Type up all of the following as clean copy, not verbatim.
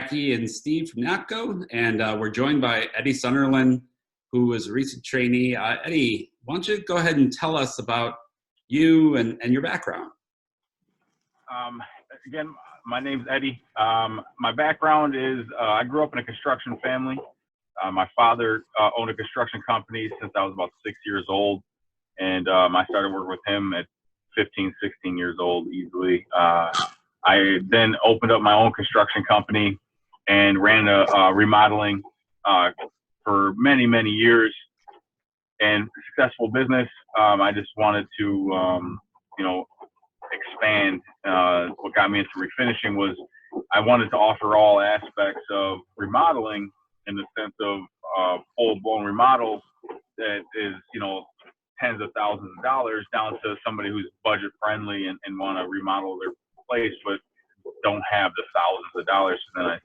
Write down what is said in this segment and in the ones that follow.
Jackie and Steve from NAPCO, and we're joined by Eddie Sunderland, who is a recent trainee. Eddie, why don't you go ahead and tell us about you and your background? Again, my name's Eddie. My background is I grew up in a construction family. My father owned a construction company since I was about 6 years old, and I started working with him at 15, 16 years old easily. I then opened up my own construction company and ran a remodeling for many, many years, and successful business. I just wanted to, expand. What got me into refinishing was I wanted to offer all aspects of remodeling in the sense of full-blown remodels that is, tens of thousands of dollars down to somebody who's budget friendly and want to remodel their place but don't have the thousands of dollars. And then I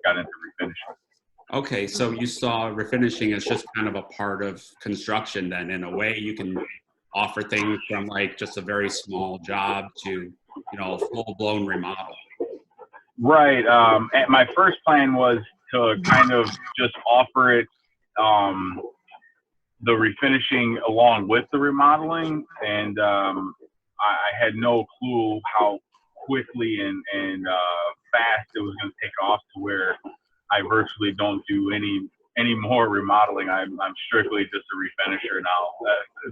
got into refinishing. Okay, so you saw refinishing as just kind of a part of construction then. In a way, you can offer things from like just a very small job to, a full-blown remodel. Right. And my first plan was to kind of just offer it, the refinishing along with the remodeling. And I had no clue how quickly and fast it was going to take off to where I virtually don't do any more remodeling. I'm strictly just a refinisher now.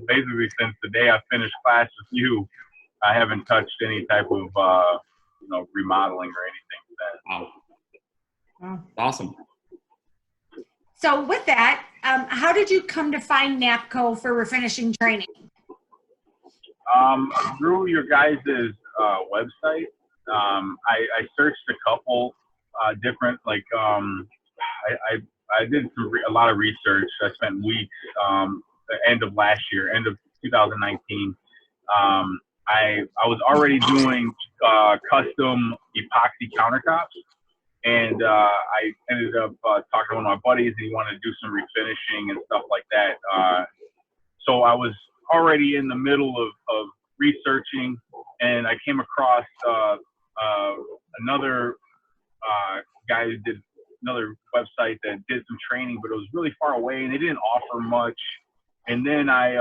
Basically, since the day I finished class with you, I haven't touched any type of remodeling or anything. Wow. Awesome. So with that, how did you come to find NAPCO for refinishing training? Through your guys' website. I searched a couple different, I did a lot of research. I spent weeks, the end of last year, end of 2019. I was already doing custom epoxy countertops, and I ended up talking to one of my buddies, and he wanted to do some refinishing and stuff like that. So I was already in the middle of researching, and I came across another guy who did another website that did some training, but it was really far away and they didn't offer much. And then I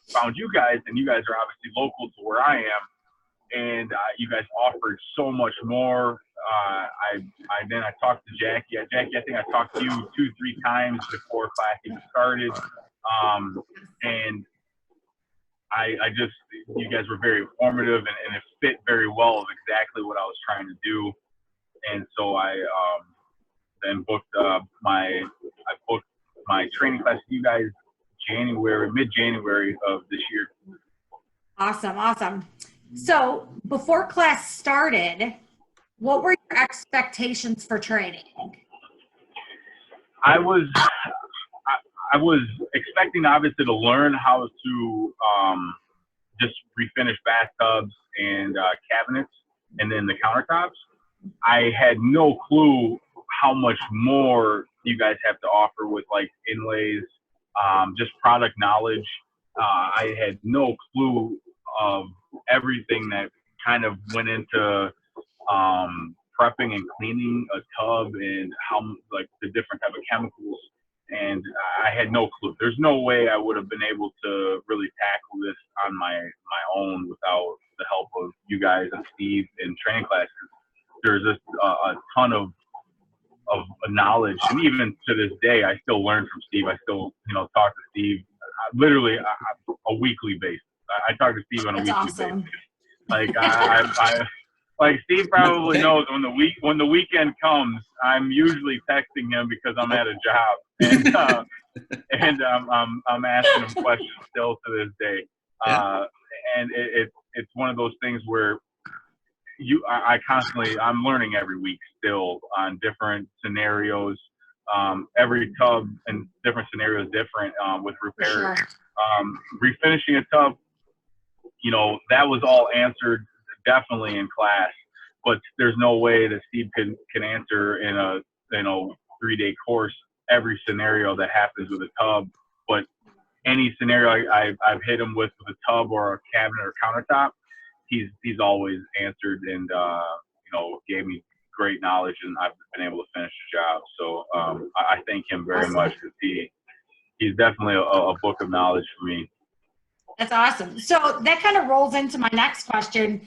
found you guys, and you guys are obviously local to where I am, and you guys offered so much more. Then I talked to Jackie. Jackie, I think I talked to you 2-3 times before class even started. And I just, you guys were very informative, and it fit very well of exactly what I was trying to do. And so I then booked my training class with you guys mid-January of this year. Awesome. So before class started, what were your expectations for training? I was expecting, obviously, to learn how to just refinish bathtubs and cabinets, and then the countertops. I had no clue how much more you guys have to offer with like inlays, just product knowledge. I had no clue of everything that kind of went into prepping and cleaning a tub, and how like the different type of chemicals. And I had no clue. There's no way I would have been able to really tackle this on my own without the help of you guys and Steve in training classes. There's just a ton of knowledge, and even to this day, I still learn from Steve. I still, talk to Steve literally a weekly basis. I talk to Steve on a weekly basis. Like like Steve probably knows when the weekend comes, I'm usually texting him because I'm at a job, and I'm asking him questions still to this day. And it's one of those things where I'm learning every week still on different scenarios. Every tub and different scenarios different with repairs. Sure. Refinishing a tub, that was all answered definitely in class, but there's no way that Steve can answer in a 3-day course every scenario that happens with a tub. But any scenario I've hit him with a tub or a cabinet or countertop, he's always answered and gave me great knowledge, and I've been able to finish the job. So I thank him very much, because he's definitely a book of knowledge for me. That's awesome. So that kind of rolls into my next question,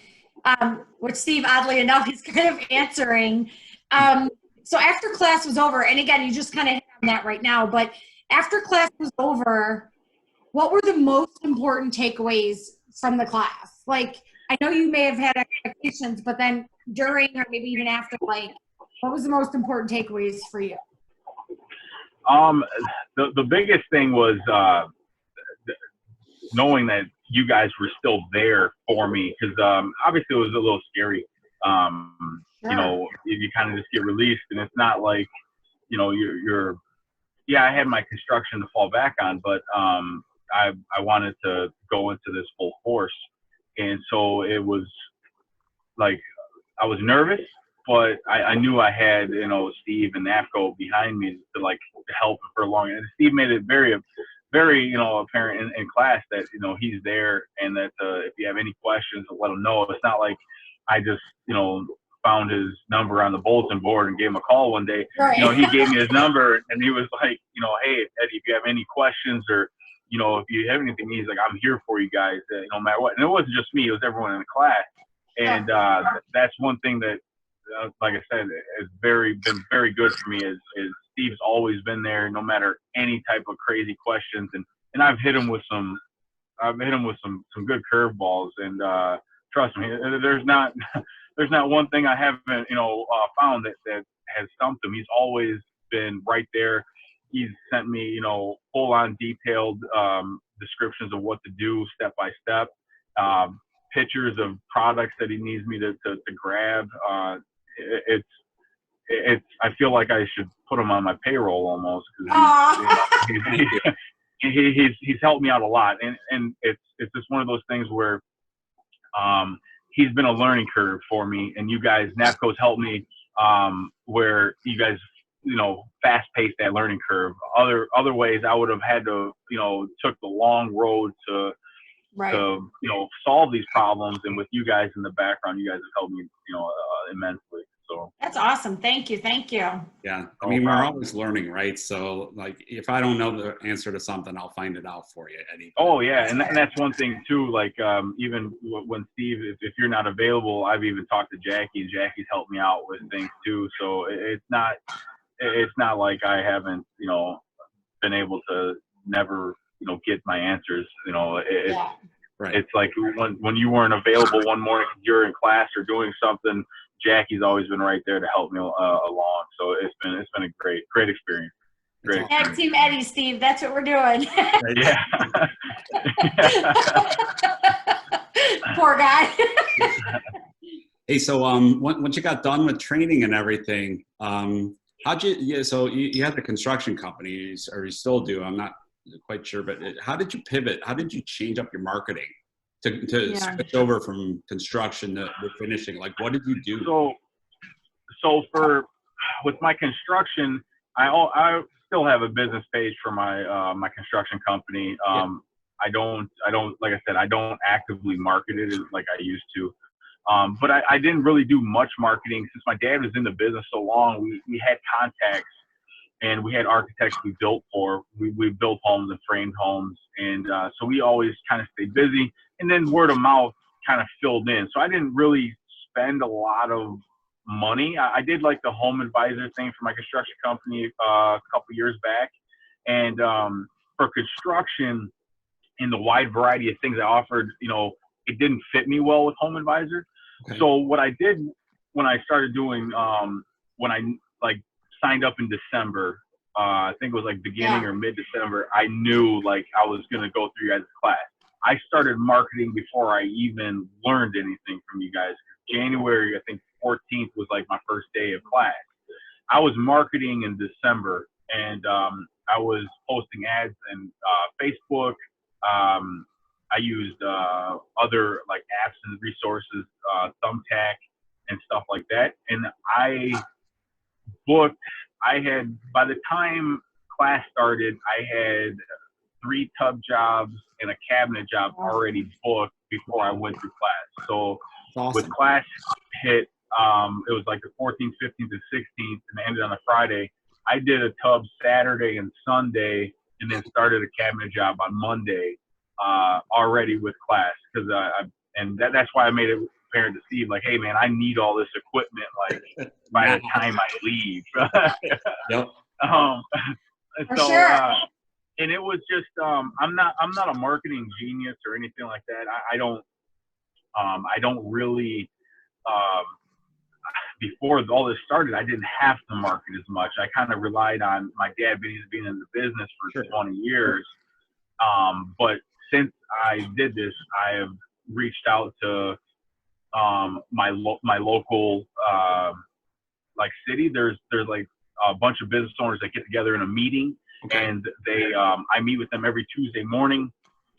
which Steve, oddly enough, is kind of answering. So after class was over, and again, you just kind of hit on that right now, but after class was over, what were the most important takeaways from the class? Like, I know you may have had expectations, but then during or maybe even after, like, what was the most important takeaways for you? The biggest thing was knowing that you guys were still there for me, because obviously it was a little scary. Sure. You know, you kind of just get released, and it's not like, you know, you're yeah, I had my construction to fall back on, but I wanted to go into this full force. And so it was like, I was nervous, but I knew I had, you know, Steve and NAPCO behind me to help for long. And Steve made it very, you know, apparent in class that, you know, he's there, and that if you have any questions, let him know. It's not like I just, you know, found his number on the bulletin board and gave him a call one day. Right. You know, he gave me his number, and he was like, you know, hey, Eddie, if you have any questions, or, you know, if you have anything, he's like, I'm here for you guys, no matter what. And it wasn't just me, it was everyone in the class. And that's one thing that, like I said, has been very good for me, is Steve's always been there, no matter any type of crazy questions. And I've hit him with some good curveballs, and trust me, there's not one thing I haven't, you know, found that has stumped him. He's always been right there. He's sent me, you know, full on detailed descriptions of what to do step by step, pictures of products that he needs me to grab. It's I feel like I should put him on my payroll almost, because he's helped me out a lot, and it's just one of those things where he's been a learning curve for me, and you guys, NAPCO's helped me, where you guys, you know, fast paced that learning curve. Other ways I would have had to, you know, took the long road to you know, solve these problems, and with you guys in the background, you guys have helped me, you know, immensely. So that's awesome. Thank you. Yeah, I mean, we're always learning, right? So, like, if I don't know the answer to something, I'll find it out for you, Eddie. Oh yeah, and that's one thing too. Like, even when Steve, if you're not available, I've even talked to Jackie, and Jackie's helped me out with things too. So it's not like I haven't, you know, been able to never, you know, get my answers. You know, Right. It's like when you weren't available one morning, you're in class or doing something, Jackie's always been right there to help me along. So it's been a great experience. Tag team Eddie, Steve. That's what we're doing. Yeah. Poor guy. Hey, so once you got done with training and everything, how'd you? Yeah, so you had the construction company, or you still do. I'm not quite sure, but how did you pivot? How did you change up your marketing to switch over from construction to finishing? Like, what did you do? So with my construction, I still have a business page for my construction company. I don't, like I said, I don't actively market it like I used to. But I didn't really do much marketing since my dad was in the business so long. We had contacts, and we had architects we built for. We built homes and framed homes. And so we always kind of stayed busy. And then word of mouth kind of filled in. So I didn't really spend a lot of money. I did like the home advisor thing for my construction company a couple years back. And for construction and the wide variety of things I offered, you know, it didn't fit me well with home advisor. Okay. So what I did when I started doing, when I signed up in December, I think it was like beginning or mid-December, I knew like I was going to go through you guys' class. I started marketing before I even learned anything from you guys. January, I think 14th was like my first day of class. I was marketing in December, and I was posting ads in Facebook. I used other like apps and resources, Thumbtack and stuff like that. And I had, by the time class started, I had 3 tub jobs and a cabinet job already booked before I went through class. So awesome. With class hit it was like the 14th, 15th, and 16th, and it ended on a Friday. I did a tub Saturday and Sunday, and then started a cabinet job on Monday, already with class, because that's why I made it apparent to Steve, like, hey man, I need all this equipment, like by the time I leave. Yep. For So, sure. and it was just, I'm not a marketing genius or anything like that. I don't really, before all this started, I didn't have to market as much. I kind of relied on my dad being in the business for 20 years. But since I did this, I have reached out to my local like city. There's like a bunch of business owners that get together in a meeting, and they I meet with them every Tuesday morning,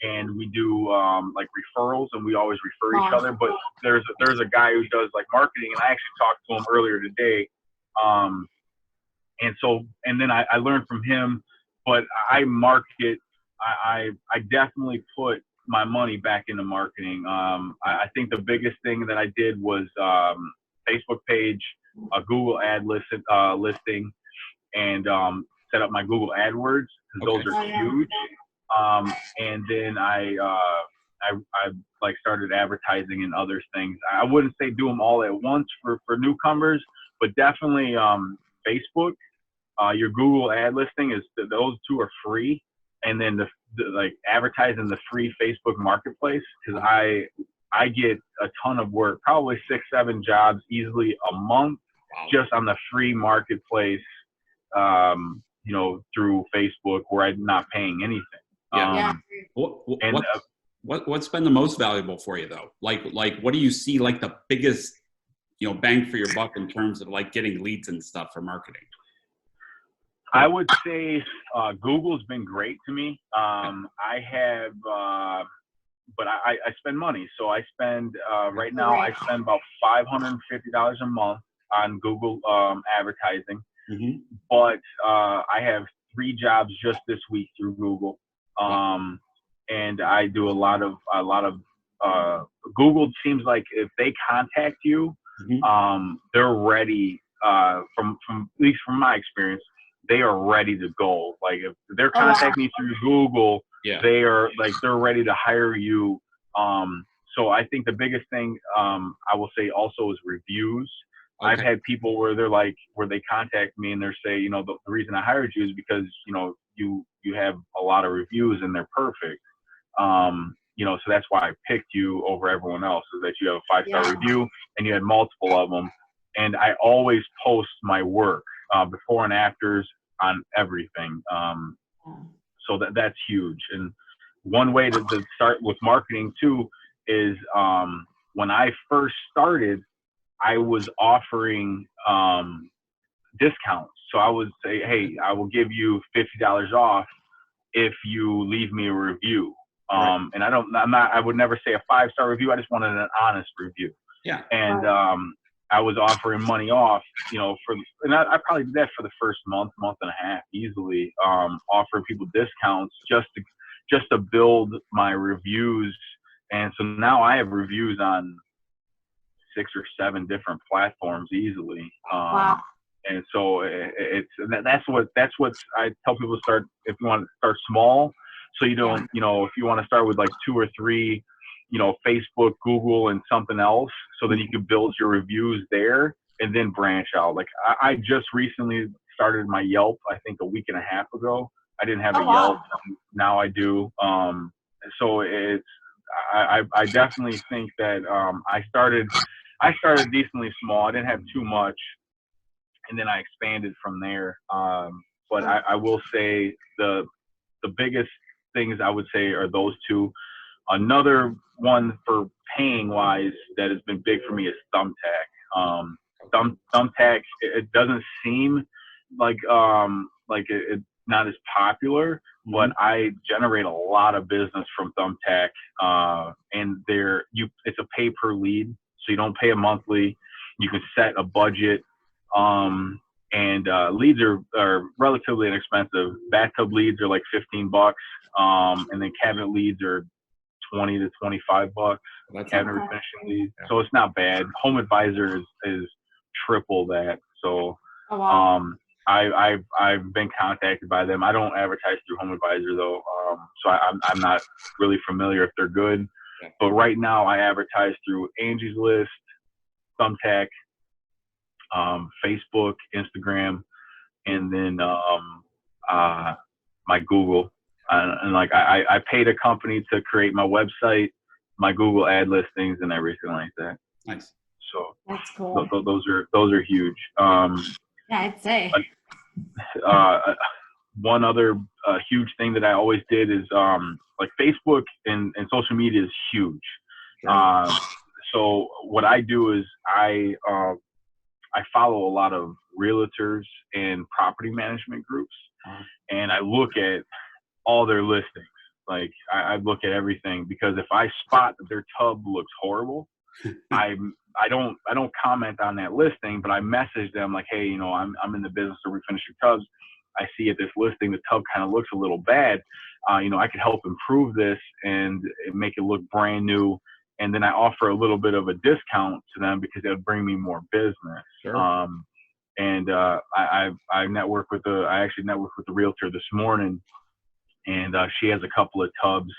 and we do like referrals, and we always refer each other. But there's a guy who does like marketing, and I actually talked to him earlier today. And then I learned from him, but I market. I definitely put my money back into marketing. I think the biggest thing that I did was Facebook page, a Google ad listing, and set up my Google AdWords, because those are huge. And then I like started advertising and other things. I wouldn't say do them all at once for newcomers, but definitely Facebook, your Google ad listing those two are free, and then the like advertising the free Facebook marketplace, because I get a ton of work, probably 6-7 jobs easily a month, just on the free marketplace, you know, through Facebook, where I'm not paying anything. What's been the most valuable for you though? Like what do you see like the biggest, you know, bang for your buck in terms of like getting leads and stuff for marketing? I would say Google's been great to me. I have, but I spend money. So I spend, right now, I spend about $550 a month on Google advertising. Mm-hmm. But I have 3 jobs just this week through Google. And I do a lot of Google. Seems like if they contact you, they're ready, from at least from my experience, they are ready to go. Like if they're contacting me through Google, they are like, they're ready to hire you. So I think the biggest thing, I will say also, is reviews. I've had people where they're like, where they contact me and they're say, you know, the reason I hired you is because, you know, you have a lot of reviews and they're perfect. You know, so that's why I picked you over everyone else, is that you have a 5-star review and you had multiple of them. And I always post my work, before and afters on everything. So that's huge. And one way to start with marketing too is, when I first started, I was offering discounts. So I would say, hey, I will give you $50 off if you leave me a review. And I would never say a 5-star review. I just wanted an honest review. Yeah. And I was offering money off, you know, and I probably did that for the first month and a half easily, offering people discounts just to build my reviews. And so now I have reviews on 6 or 7 different platforms easily. And so that's what I tell people to start, if you want to start small. So you don't, you know, if you want to start with like 2 or 3, you know, Facebook, Google, and something else, so then you can build your reviews there and then branch out. Like I just recently started my Yelp, I think a week and a half ago. I didn't have a Yelp. Now I do. So I definitely think that I started decently small. I didn't have too much, and then I expanded from there. But I will say the biggest things I would say are those 2. Another one for paying wise that has been big for me is Thumbtack. Thumbtack, it doesn't seem like it's not as popular, but I generate a lot of business from Thumbtack. And it's a pay per lead, so you don't pay a monthly. You can set a budget. And leads are relatively inexpensive. Bathtub leads are like $15, and then cabinet leads are 20 to 25 bucks. That's Cabinet okay. refinishing leads, so it's not bad. Home Advisor is triple that. So Oh, wow. I've been contacted by them. I don't advertise through Home Advisor though, so I'm not really familiar if they're good. Yeah. But right now I advertise through Angie's List, Thumbtack, Facebook, Instagram, and then my Google. And like I paid a company to create my website, my Google ad listings, and everything like that. nice. So That's cool. those are huge. Yeah, I'd say. One other huge thing that I always did is like Facebook and social media is huge. Sure. So what I do is I follow a lot of realtors and property management groups, and I look at all their listings. Like I look at everything, because if I spot that their tub looks horrible, I don't comment on that listing, but I message them like, hey, I'm in the business of refinishing tubs. I see at this listing the tub kind of looks a little bad. I could help improve this and make it look brand new. And then I offer a little bit of a discount to them because it would bring me more business. Sure. I actually networked with the realtor this morning, and she has a couple of tubs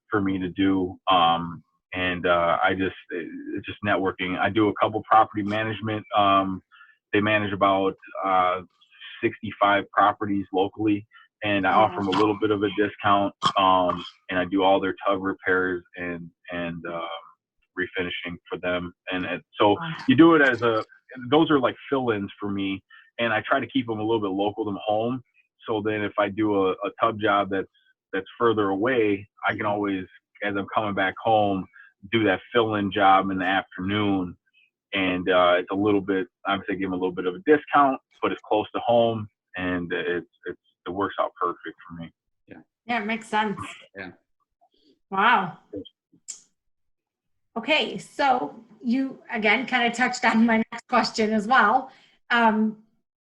for me to do. It's just networking. I do a couple property management. They manage about 65 properties locally, and I offer them a little bit of a discount. And I do all their tub repairs and refinishing for them. So you do it those are like fill-ins for me, and I try to keep them a little bit local to home. So then if I do a tub job that's further away, I can always, as I'm coming back home, do that fill-in job in the afternoon. And it's a little bit, obviously give them a little bit of a discount, but it's close to home, and it works out perfect for me. Yeah, it makes sense. Yeah. Wow. Okay, so you again kind of touched on my next question as well.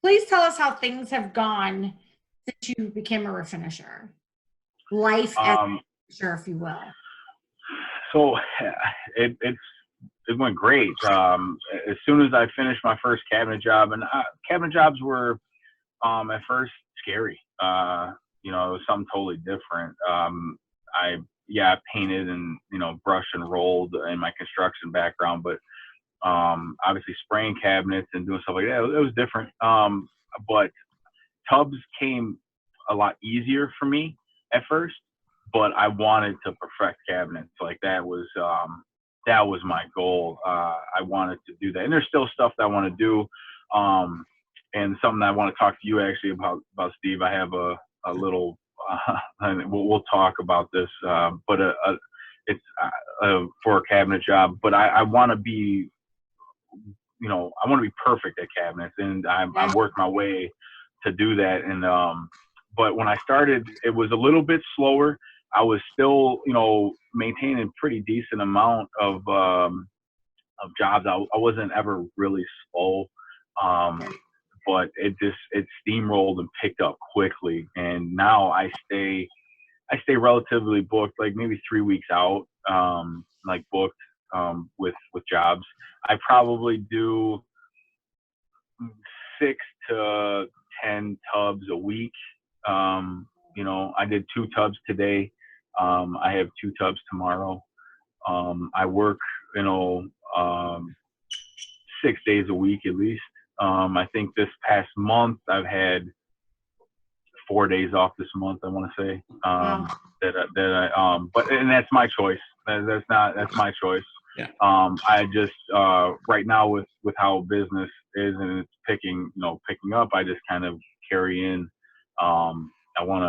Please tell us how things have gone since you became a refinisher. Life as a refinisher, if you will. So it went great. As soon as I finished my first cabinet job, and cabinet jobs were at first scary. It was something totally different. I painted and brushed and rolled in my construction background, but obviously spraying cabinets and doing stuff like that, it was different. But tubs came a lot easier for me at first, but I wanted to perfect cabinets. Like that was my goal. I wanted to do that, and there's still stuff that I want to do, and something that I want to talk to you actually about Steve. I have a little, and we'll talk about this, but it's for a cabinet job. But I want to be, I want to be perfect at cabinets, and I worked my way to do that. And but when I started, it was a little bit slower. I was still, maintaining pretty decent amount of jobs. I wasn't ever really slow, but it steamrolled and picked up quickly. And now I stay relatively booked, like maybe 3 weeks out, like booked with jobs. I probably do 6 to 10 tubs a week. I did 2 tubs today. I have 2 tubs tomorrow. I work, 6 days a week at least. I think this past month I've had 4 days off this month, I want to say. But that's my choice. That's my choice. Yeah. I just right now with how business is and it's picking up, I just kind of carry in. I want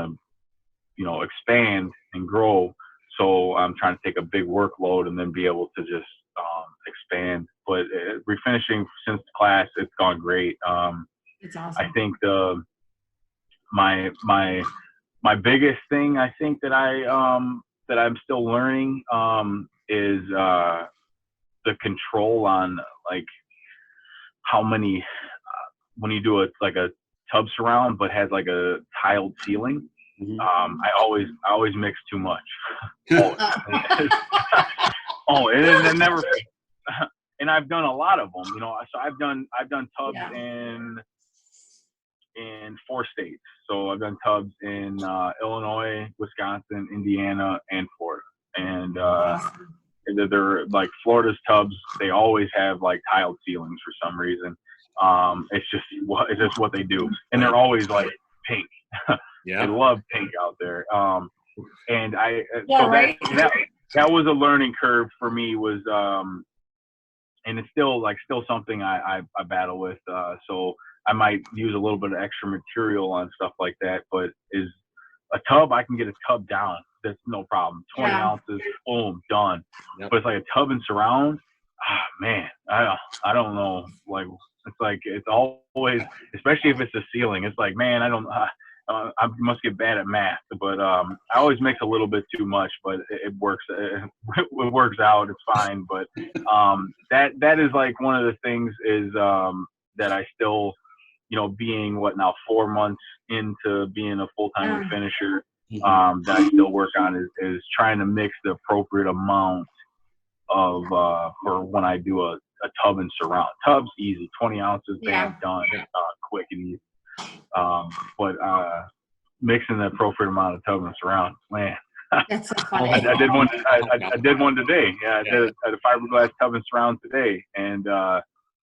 to expand and grow, so I'm trying to take a big workload and then be able to just expand. But refinishing since class, it's gone great. It's awesome. I think my biggest thing, I think that I'm still learning is the control on like how many when you do a tub surround but has like a tiled ceiling, I always mix too much. Always. Oh, and it never. And I've done a lot of them, you know. So I've done tubs in 4 states. So I've done tubs in Illinois, Wisconsin, Indiana, and Florida. And they're like Florida's tubs. They always have like tiled ceilings for some reason. It's just what they do, and they're always like pink. They love pink out there. And that was a learning curve for me. Was and it's still something I battle with. So I might use a little bit of extra material on stuff like that. But is a tub, I can get a tub down. That's no problem. 20 ounces, boom, done. But it's like a tub and surround. Man, I don't know. Like it's always, especially if it's a ceiling. It's like, man, I must get bad at math, but I always mix a little bit too much, but it works. It works out. It's fine. But that is like one of the things is that I still, you know, being 4 months into being a full-time refinisher, that I still work on is trying to mix the appropriate amount of for when I do a tub and surround. Tub's easy, 20 ounces, bam, done, quick and easy. But mixing the appropriate amount of tub and surround, man. That's so funny. I did one. I did one today. Yeah, I did a fiberglass tub and surround today, and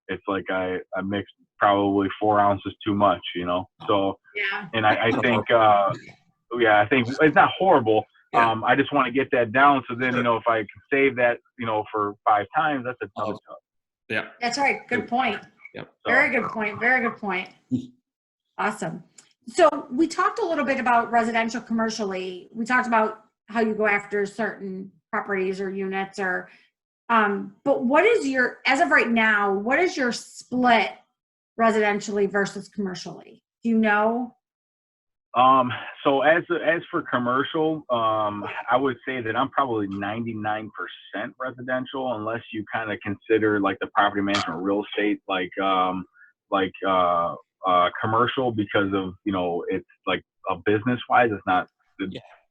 it's like I mixed probably 4 ounces too much, you know. So and I think I think it's not horrible. I just want to get that down, so then you know if I can save that, you know, for 5 times, that's another tub. Yeah, that's right. Good point. Yep. Very good point. Very good point. Awesome. So we talked a little bit about residential commercially. We talked about how you go after certain properties or units or, but what is your, as of right now, what is your split residentially versus commercially? Do you know? So as for commercial, I would say that I'm probably 99% residential, unless you kind of consider like the property management real estate, commercial, because of, you know, it's like a business wise, it's not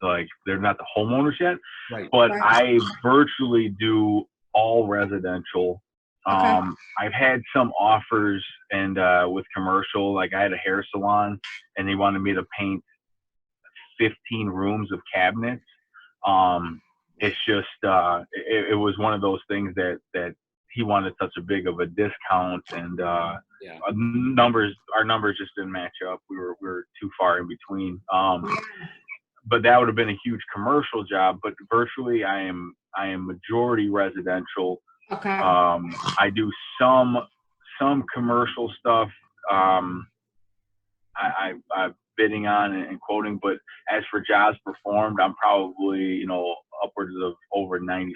like they're not the homeowners yet, but I virtually do all residential. I've had some offers and with commercial, like I had a hair salon and they wanted me to paint 15 rooms of cabinets. It's just it was one of those things that he wanted such a big of a discount, and our numbers just didn't match up. We were too far in between. But that would have been a huge commercial job. But virtually, I am majority residential. I do some commercial stuff. I'm bidding on and quoting, but as for jobs performed, I'm probably, you know, upwards of over 95%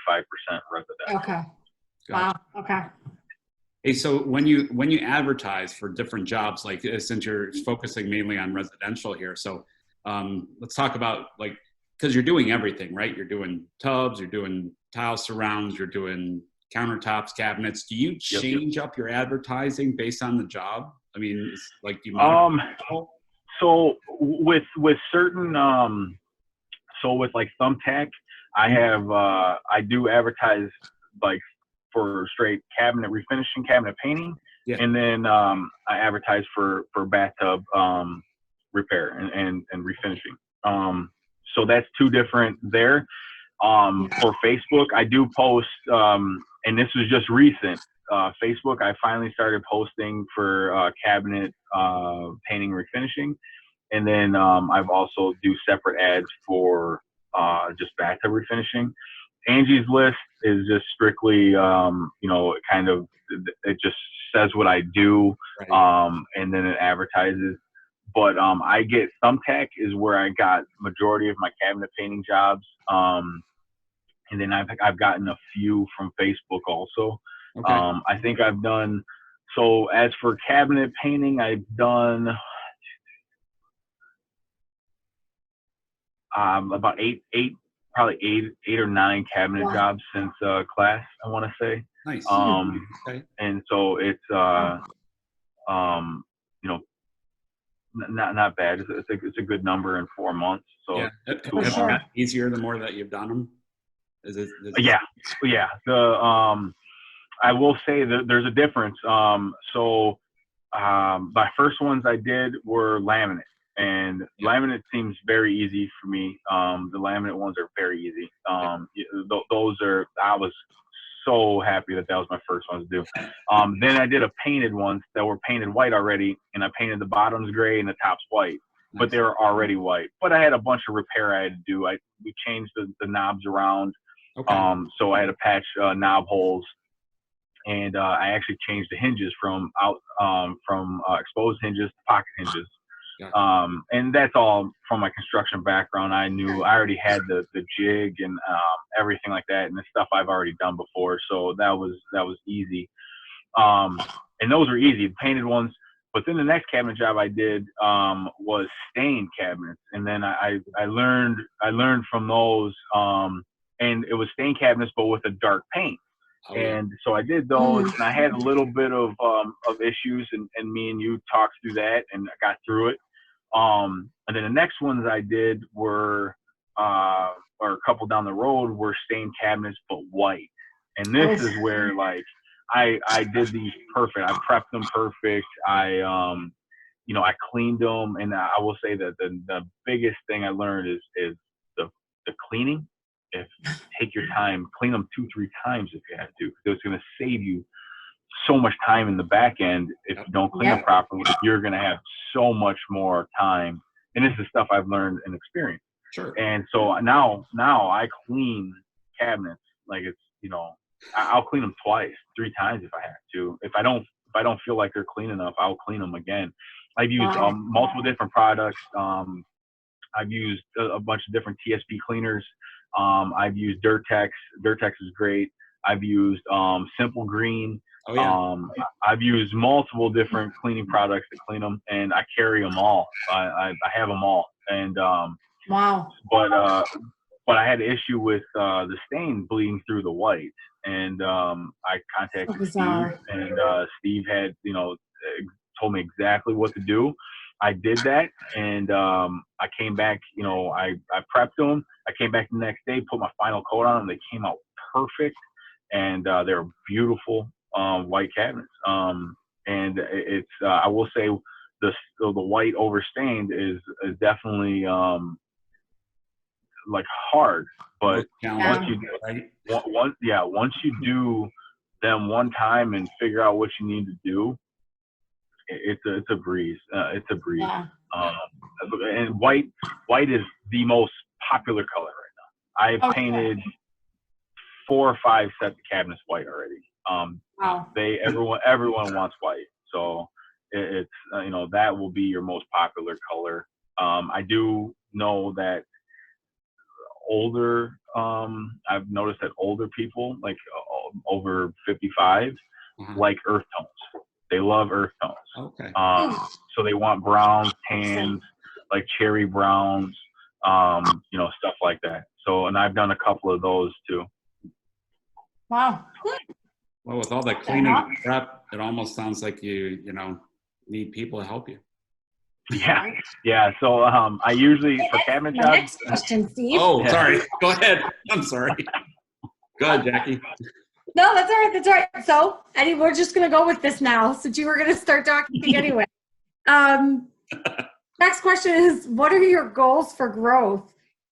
residential. Wow. Okay. Hey, so when you advertise for different jobs, like since you're focusing mainly on residential here, so let's talk about, like, because you're doing everything, right? You're doing tubs, you're doing tile surrounds, you're doing countertops, cabinets. Do you change up your advertising based on the job? I mean, it's like, do you so with certain so with like Thumbtack, I have I do advertise like for straight cabinet refinishing, cabinet painting, and then I advertise for bathtub repair and refinishing. So that's 2 different there. For Facebook, I do post, and this was just recent. Facebook, I finally started posting for cabinet painting, refinishing, and then I've also do separate ads for just bathtub refinishing. Angie's List is just strictly, you know, kind of, it just says what I do, and then it advertises. But I get Thumbtack is where I got majority of my cabinet painting jobs. And then I've gotten a few from Facebook also. I think I've done, so as for cabinet painting, I've done about probably eight or nine cabinet jobs since class, I want to say. Nice. And so it's you know, not bad. It's a good number in 4 months. So Yeah. it's For Has it sure. gotten easier the more that you've done them? yeah. I will say that there's a difference. My first ones I did were laminate, and laminate seems very easy for me. The laminate ones are very easy. Those are, I was so happy that was my first ones to do. Then I did a painted ones that were painted white already, and I painted the bottoms gray and the tops white, but they were already white. But I had a bunch of repair I had to do. We changed the knobs around. Okay. So I had to patch knob holes. And I actually changed the hinges from exposed hinges to pocket hinges. Gotcha. And that's all from my construction background. I already had the jig and everything like that, and the stuff I've already done before. So that was easy. And those were easy, the painted ones. But then the next cabinet job I did was stained cabinets, and then I learned from those. And it was stained cabinets, but with a dark paint. Oh, yeah. And so I did those, and I had a little bit of issues, and me and you talked through that, and I got through it. And then the next ones I did were, or a couple down the road, were stained cabinets, but white. And this is where, like, I did these perfect. I prepped them perfect. I cleaned them, and I will say that the biggest thing I learned is the cleaning. Take your time, clean them 2-3 times if you have to, because it's going to save you so much time in the back end. If you don't clean them properly, you're going to have so much more time. And this is stuff I've learned and experienced. Sure. And so now I clean cabinets like it's, I'll clean them 2-3 times if I have to. If I don't feel like they're clean enough, I'll clean them again. I've used multiple different products. I've used a bunch of different TSP cleaners. I've used Durtex. Durtex is great. I've used Simple Green. Oh, yeah. I've used multiple different cleaning products to clean them, and I carry them all. I have them all. And wow. But I had an issue with the stain bleeding through the white, and I contacted Steve, and Steve had told me exactly what to do. I did that, and I came back, I prepped them. I came back the next day, put my final coat on them. They came out perfect, and they're beautiful white cabinets. And it's I will say the white overstained is definitely like hard, but once you do them one time and figure out what you need to do, it's a breeze. It's a breeze. Yeah. And white is the most popular color right now. I've painted 4 or 5 sets of cabinets white already. Wow. Everyone wants white, so it's that will be your most popular color. I do know that I've noticed that older people, like over 55, like earth tones. They love earth tones. Okay. So they want browns, tans, like cherry browns, stuff like that. So, and I've done a couple of those too. Wow. Well, with all the cleaning prep, it almost sounds like you need people to help you. Yeah. So I usually, for cabinet jobs. Next question, Steve. Oh, sorry. Go ahead. I'm sorry. Go ahead, Jackie. No, that's all right. That's all right. So, Eddie, we're just going to go with this now, since you were going to start talking anyway. Next question is, what are your goals for growth?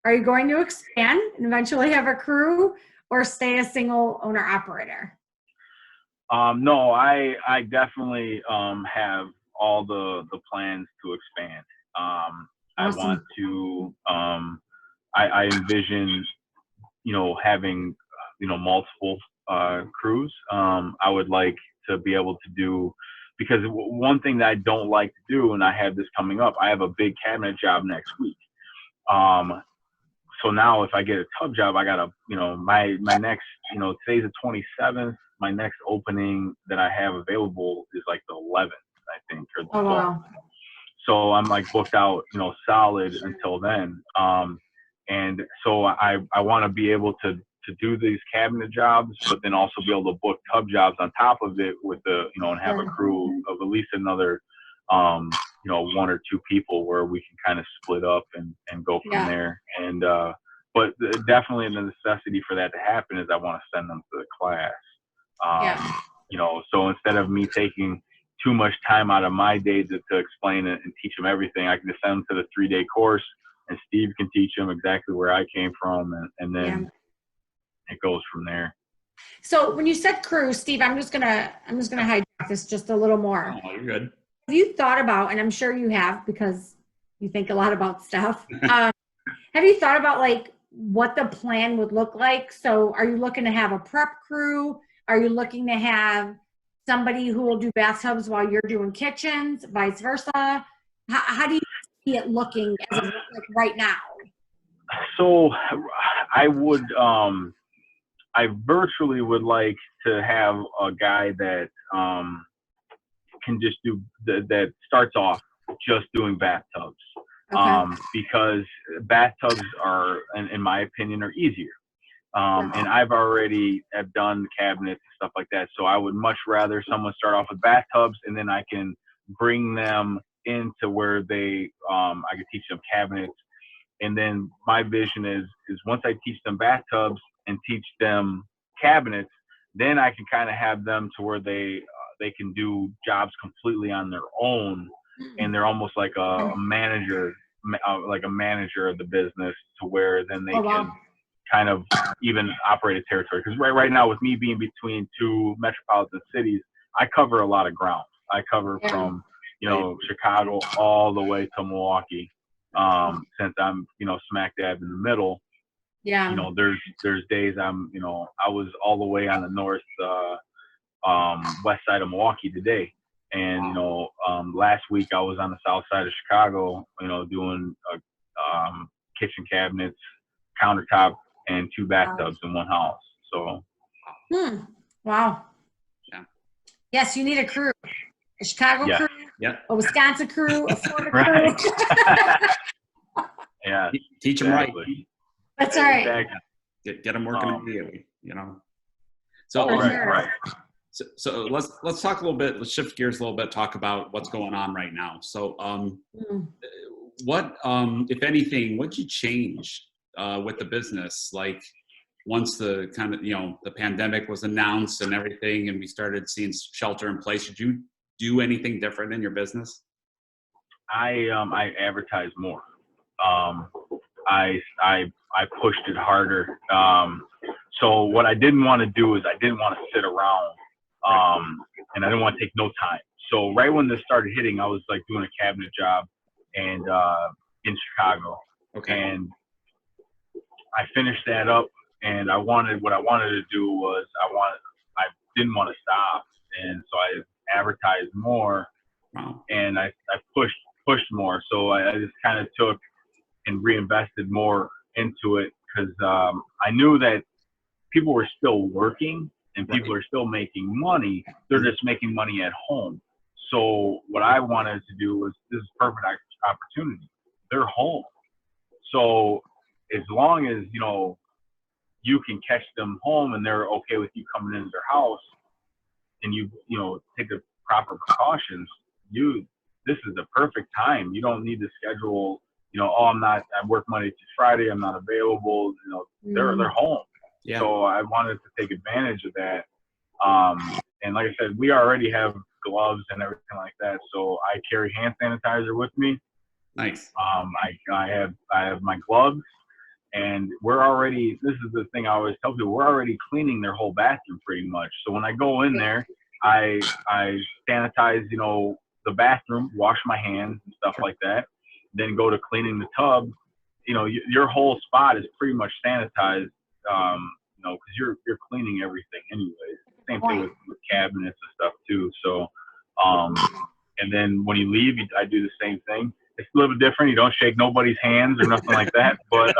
Are you going to expand and eventually have a crew, or stay a single owner operator? No, I definitely have all the plans to expand. Awesome. I want to, I envision, having, multiple crews. I would like to be able to do, because one thing that I don't like to do, and I have this coming up, I have a big cabinet job next week. So now if I get a tub job, I gotta, my next, today's the 27th. My next opening that I have available is like the 11th, I think, or the 12th. Wow. So I'm like booked out, solid until then. And so I want to be able to do these cabinet jobs, but then also be able to book tub jobs on top of it with and have a crew of at least another one or two people where we can kind of split up and go from there. And, but definitely the necessity for that to happen is I want to send them to the class. So instead of me taking too much time out of my day to explain it and teach them everything, I can just send them to the 3-day course, and Steve can teach them exactly where I came from, and then it goes from there. So when you said crew, Steve, I'm just gonna hijack this just a little more. Oh, you're good. Have you thought about, and I'm sure you have because you think a lot about stuff. Have you thought about like what the plan would look like? So are you looking to have a prep crew? Are you looking to have somebody who will do bathtubs while you're doing kitchens, vice versa? How do you see it looking as of like right now? So I would, I virtually would like to have a guy that can just do that starts off just doing bathtubs. Because bathtubs are, in my opinion, are easier. And I've already have done cabinets and stuff like that. So I would much rather someone start off with bathtubs, and then I can bring them into where I can teach them cabinets. And then my vision is once I teach them bathtubs and teach them cabinets, then I can kind of have them to where they can do jobs completely on their own, and they're almost like a manager, of the business, to where then they can kind of even operate a territory. Because right now, with me being between two metropolitan cities, I cover a lot of ground. I cover from Chicago all the way to Milwaukee. Since I'm smack dab in the middle. There's days I was all the way on the north west side of Milwaukee today, and last week I was on the south side of Chicago, doing kitchen cabinets, countertop, and 2 bathtubs in one house. So wow. Yes, you need a crew. A Chicago crew, a Wisconsin crew, a Florida crew. Teach them right. That's all right. Exactly. Get them working immediately. So So let's talk a little bit. Let's shift gears a little bit. Talk about what's going on right now. So what, if anything, what did you change with the business? Like once the kind of the pandemic was announced and everything, and we started seeing shelter in place, did you do anything different in your business? I advertised more. I pushed it harder. So what I didn't want to do is I didn't want to sit around, and I didn't want to take no time. So right when this started hitting, I was like doing a cabinet job and in Chicago. And I finished that up, and what I wanted to do was I didn't want to stop, and so I advertised more, and I pushed more. So I just kind of took and reinvested more into it, because I knew that people were still working and people are still making money. They're just making money at home. So what I wanted to do was, this is a perfect opportunity. They're home. So as long as, you can catch them home and they're okay with you coming into their house, and you take the proper precautions, this is the perfect time. You don't need to schedule, I work Monday to Friday, I'm not available. They're home. So I wanted to take advantage of that. And like I said, we already have gloves and everything like that. So I carry hand sanitizer with me. Nice. I have my gloves, and this is the thing I always tell people, we're already cleaning their whole bathroom pretty much. So when I go in there, I sanitize, the bathroom, wash my hands and stuff like that, then go to cleaning the tub. Your whole spot is pretty much sanitized, because you're cleaning everything anyways. Same thing with cabinets and stuff too. So, and then when you leave, I do the same thing. It's a little different. You don't shake nobody's hands or nothing like that. But,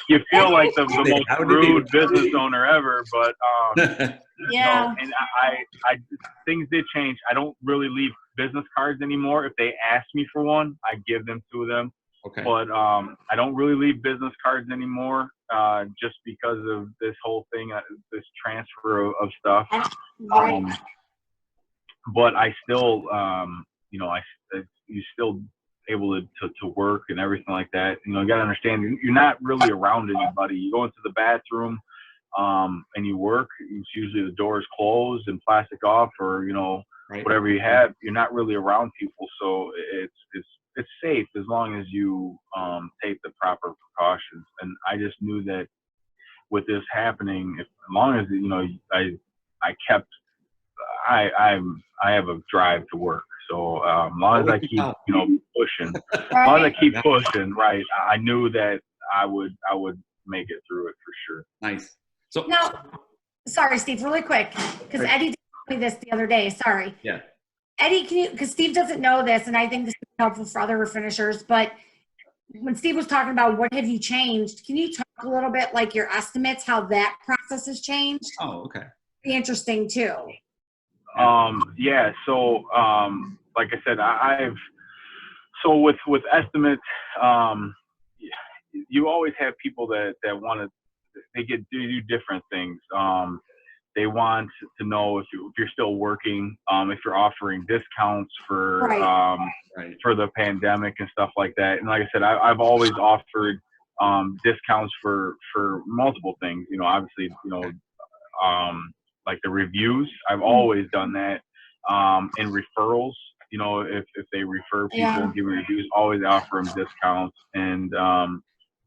you feel like the most rude business owner ever. But, and I things did change. I don't really leave business cards anymore. If they ask me for one, I give them to them. But I don't really leave business cards anymore, just because of this whole thing, this transfer of stuff. But I still, you still able to work and everything like that. You got to understand, you're not really around anybody. You go into the bathroom, and you work. It's usually the door is closed and plastic off, or Right. whatever you have. You're not really around people, so it's safe as long as you take the proper precautions. And I just knew that with this happening, as long as I have a drive to work. So as long as I keep pushing, as long as I keep pushing, right, I knew that I would make it through it for sure. Nice. So now, sorry, Steve, really quick, because Eddie did tell me this the other day. Sorry. Yeah. Eddie, can you, because Steve doesn't know this, and I think this is helpful for other refinishers, but when Steve was talking about what have you changed, can you talk a little bit like your estimates, how that process has changed? Oh, okay. Be interesting too. Yeah. So, like I said, so with estimates, you always have people that want to, they do different things. They want to know if you're still working, if you're offering discounts for for the pandemic and stuff like that. And like I said, I've always offered discounts for multiple things. Obviously, like the reviews, I've always done that. And referrals, if they refer people and give reviews, always offer them discounts. And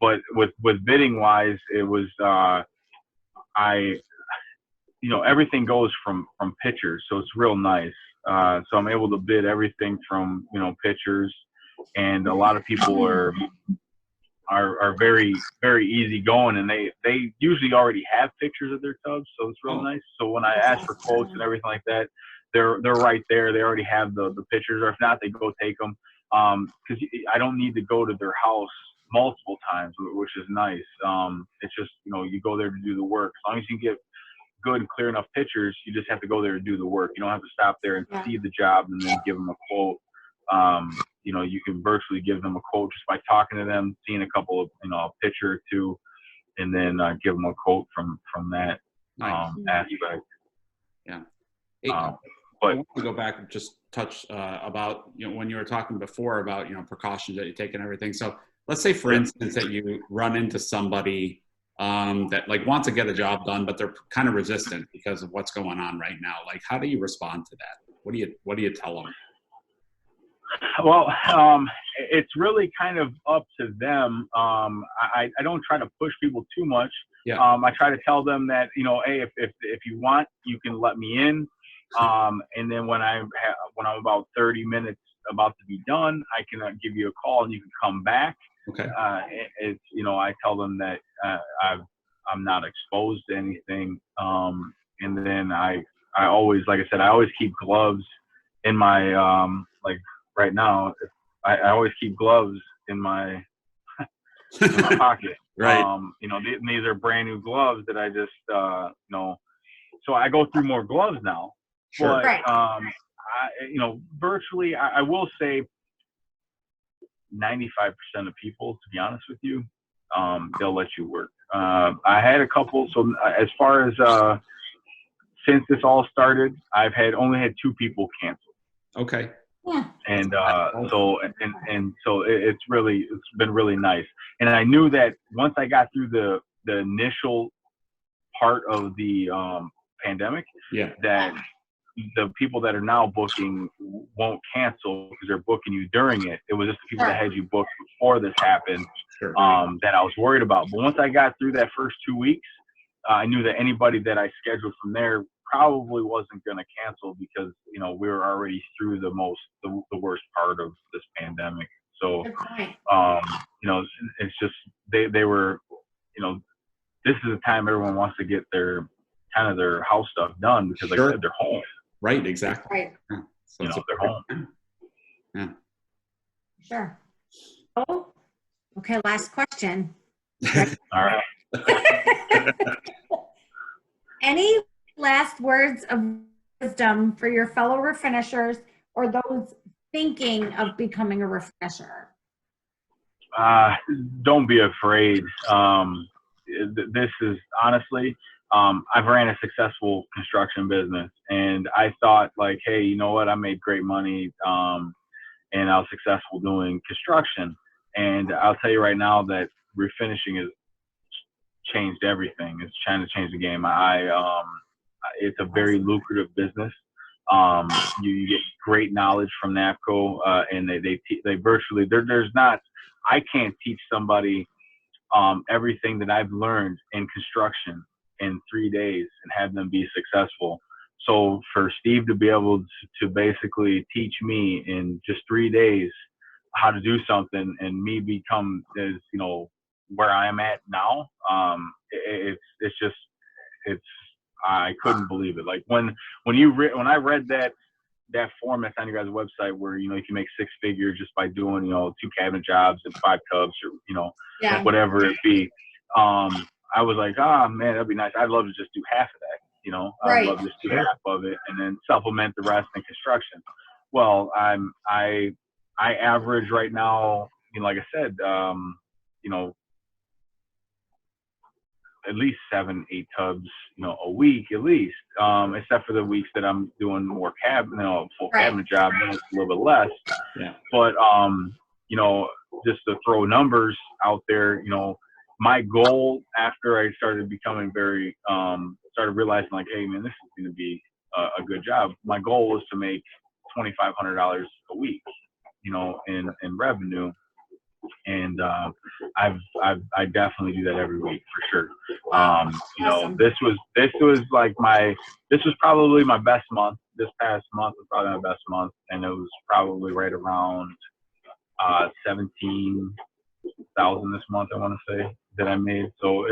but with bidding wise, it was everything goes from pictures, so it's real nice. So I'm able to bid everything from pictures, and a lot of people are very, very easy going, and they usually already have pictures of their tubs, so it's real nice. So when I ask for quotes and everything like that, they're right there. They already have the pictures, or if not, they go take them. Because I don't need to go to their house multiple times, which is nice. It's just you go there to do the work. As long as you get good and clear enough pictures, you just have to go there to do the work. You don't have to stop there and see the job and then give them a quote. You can virtually give them a quote just by talking to them, seeing a couple of a picture or two, and then give them a quote from that aspect. Yeah. But I want to go back and just touch about when you were talking before about precautions that you take and everything. So let's say, for instance, that you run into somebody that wants to get a job done, but they're kind of resistant because of what's going on right now. Like, how do you respond to that? What do you tell them? Well, it's really kind of up to them. I don't try to push people too much. Yeah. I try to tell them that, hey, if you want, you can let me in. And then when I'm about 30 minutes about to be done, I can give you a call and you can come back. Okay. It's, I tell them that I'm not exposed to anything. And then I always, like I said, I always keep gloves in my, right now, I always keep gloves in my pocket. Right. These are brand new gloves that I just, so I go through more gloves now. Sure. But, virtually, I will say 95% of people, to be honest with you, they'll let you work. I had a couple. So as far as since this all started, I've only had 2 people cancel. Okay. Yeah. And so it's been really nice. And I knew that once I got through the initial part of the pandemic, that the people that are now booking won't cancel because they're booking you during it. It was just the people that had you booked before this happened that I was worried about. But once I got through that first 2 weeks, I knew that anybody that I scheduled from there probably wasn't going to cancel because, we were already through the worst part of this pandemic. So, it's just, they were, this is the time everyone wants to get their house stuff done because like I said, they're home. Right. Exactly. Right. Yeah. So they're home. Yeah. Sure. Oh, okay. Last question. All right. Any last words of wisdom for your fellow refinishers or those thinking of becoming a refinisher? Don't be afraid. This is honestly, I've ran a successful construction business, and I thought like, hey, you know what? I made great money, and I was successful doing construction. And I'll tell you right now that refinishing has changed everything. It's trying to change the game. It's a very lucrative business. You get great knowledge from NAPCO, and they virtually there's not. I can't teach somebody everything that I've learned in construction in 3 days and have them be successful. So for Steve to be able to basically teach me in just 3 days how to do something and me become as, you know, where I am at now, I couldn't believe it. Like when I read that form that's on your guys' website where, you know, you can make 6 figures just by doing, you know, 2 cabinet jobs and 5 tubs or, you know, whatever it be. I was like, oh man, that'd be nice. I'd love to just do half of that, you know. I'd love to just do half of it and then supplement the rest in construction. Well, I average right now, you know, like I said, you know, at least 7, 8 tubs, you know, a week at least, except for the weeks that I'm doing more full cabinet job, then it's a little bit less. Yeah. But, you know, just to throw numbers out there, you know, my goal after I started becoming started realizing like, hey man, this is going to be a good job. My goal was to make $2,500 a week, you know, in revenue. And I definitely do that every week for sure. You know, this was probably my best month. This past month was probably my best month, and it was probably right around 17,000 this month, I want to say, that I made. So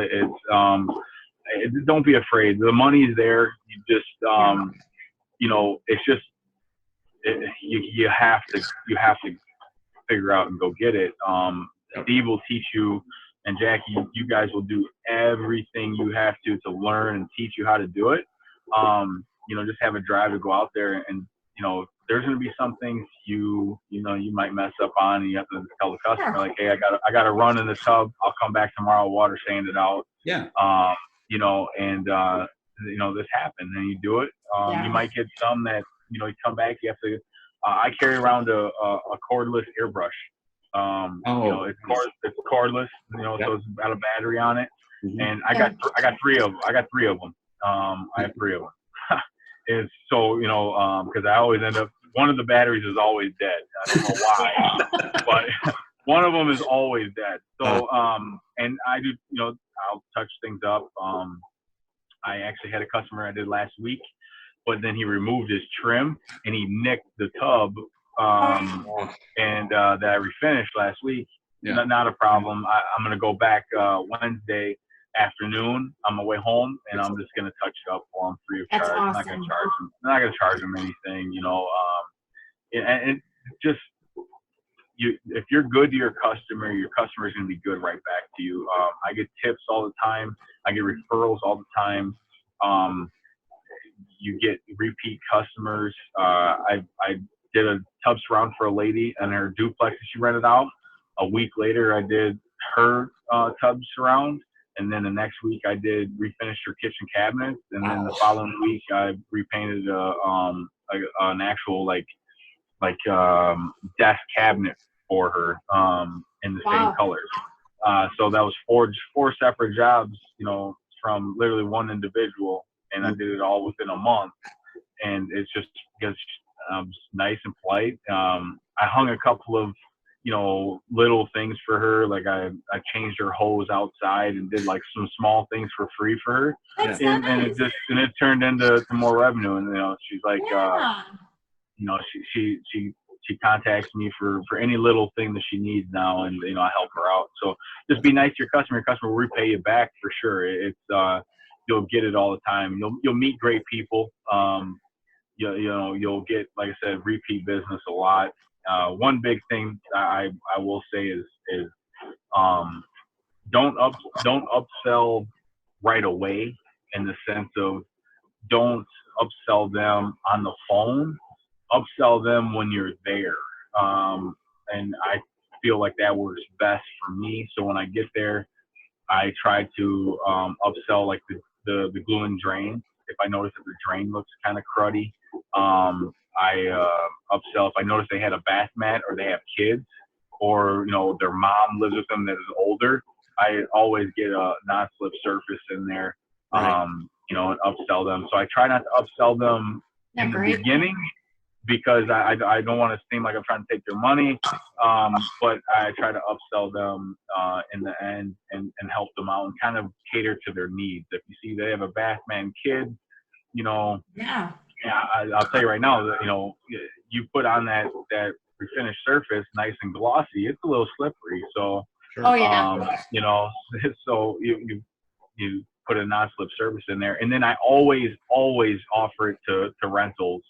don't be afraid. The money's there. You just you know, it's just you have to figure out and go get it. Steve will teach you, and Jackie, you guys will do everything you have to learn and teach you how to do it. You know, just have a drive to go out there, and you know, there's going to be some things you might mess up on, and you have to tell the customer like, hey, I got to run in the tub. I'll come back tomorrow, water sand it out. Yeah. You know, and you know, this happened, and you do it. You might get some that, you know, you come back, you have to. I carry around a cordless airbrush. You know, it's cordless. You know, so it's got a battery on it, and I got 3 of them. I have 3 of them. It's so, you know, because I always end up, one of the batteries is always dead. I don't know why, but one of them is always dead. So, and I do, you know, I'll touch things up. I actually had a customer I did last week, but then he removed his trim and he nicked the tub, and that I refinished last week. Yeah. Not a problem. I'm going to go back Wednesday afternoon on my way home, and I'm just going to touch it up for him free of charge. Awesome. I'm not going to charge him anything, you know. And just, if you're good to your customer is going to be good right back to you. I get tips all the time. I get referrals all the time. You get repeat customers. I did a tub surround for a lady and her duplex that she rented out. A week later, I did her tub surround, and then the next week I did refinish her kitchen cabinets, and then the following week I repainted an actual desk cabinet for her in the same colors. So that was four separate jobs, you know, from literally one individual, and I did it all within a month. And it's just because nice and polite. I hung a couple of, you know, little things for her. Like I changed her hose outside and did like some small things for free for her. And it turned into more revenue. And, you know, she's like, you know, she contacts me for any little thing that she needs now, and, you know, I help her out. So just be nice to your customer. Your customer will repay you back for sure. It's you'll get it all the time. You'll meet great people. You know, you'll get, like I said, repeat business a lot. One big thing I will say is don't upsell right away, in the sense of don't upsell them on the phone. Upsell them when you're there. And I feel like that works best for me. So when I get there, I try to upsell like the glue and drain. If I notice that the drain looks kind of cruddy, I upsell. If I notice they had a bath mat or they have kids, or their mom lives with them that is older, I always get a non-slip surface in there, Right. and upsell them. So I try not to upsell them in the beginning, because I don't want to seem like I'm trying to take their money, but I try to upsell them in the end and help them out and kind of cater to their needs. If you see they have a bath man kid, Yeah. I'll tell you right now that you put on that refinished surface, nice and glossy, it's a little slippery. So Oh yeah. so you put a non-slip surface in there, and then I always offer it to rentals,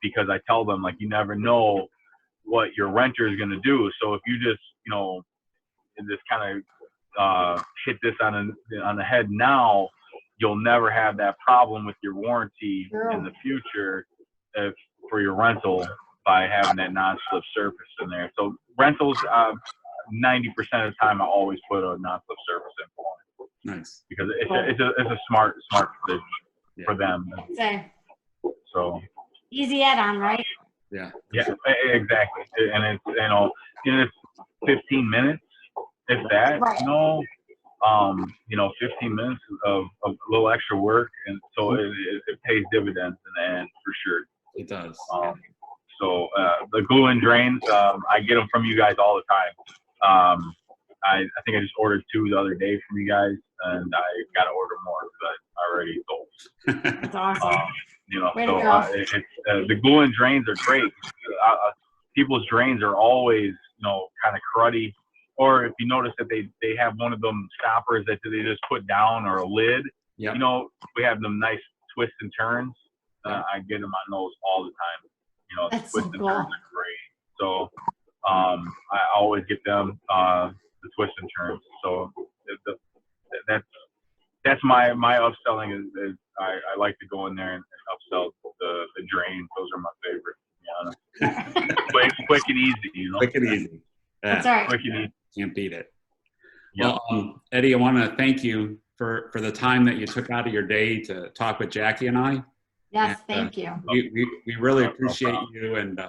because I tell them, like, you never know what your renter is going to do. So if you just just kind of hit this on the head now, you'll never have that problem with your warranty in the future for your rental by having that non-slip surface in there. So rentals, 90% of the time, I always put a non-slip surface in for them. Nice. Because it's a smart decision for them. So easy add-on, right? Yeah. Yeah, exactly. And it's 15 minutes, if that. Right. 15 minutes of a little extra work, and so it pays dividends in the end for sure. It does. So the glue and drains, I get them from you guys all the time. I think I just ordered 2 the other day from you guys, and I got to order more because I already sold. That's awesome. The glue and drains are great. People's drains are always kind of cruddy. Or if you notice that they have one of them stoppers that they just put down, or a lid, Yep. we have them nice twists and turns. I get them on those all the time. The That's twists so and cool. turns are great. So I always get them the twists and turns. So that's my upselling is I like to go in there and upsell the drains. Those are my favorite, to be honest. quick and easy, Quick and easy. Yeah. That's all right. Quick and easy. Can't beat it. Yep. Well, Eddie, I want to thank you for the time that you took out of your day to talk with Jackie and I. Yes, And, thank you. We really appreciate you, and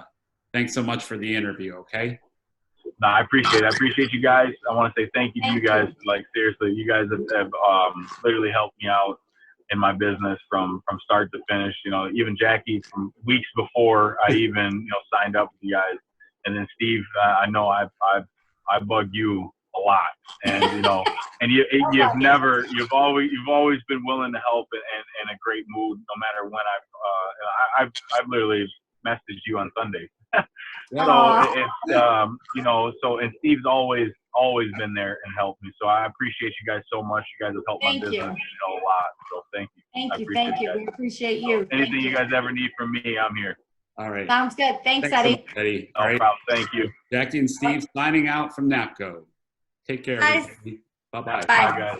thanks so much for the interview. Okay. No, I appreciate it. I appreciate you guys. I want to say thank you to you guys. Like, seriously, you guys have literally helped me out in my business from start to finish. Even Jackie, from weeks before I even signed up with you guys, and then Steve, I know I bug you a lot, and and you've always been willing to help and in a great mood, no matter when I've literally messaged you on Sunday. So it's and Steve's always been there and helped me. So I appreciate you guys so much. You guys have helped my business a lot. So thank you. Thank you. We appreciate you. Anything you guys ever need from me, I'm here. All right. Sounds good. Thanks, so Eddie. much, Eddie. No All right. problem. Thank you. Jackie and Steve signing out from NAPCO. Take care, Guys. everybody. Bye-bye. Bye. Bye, guys.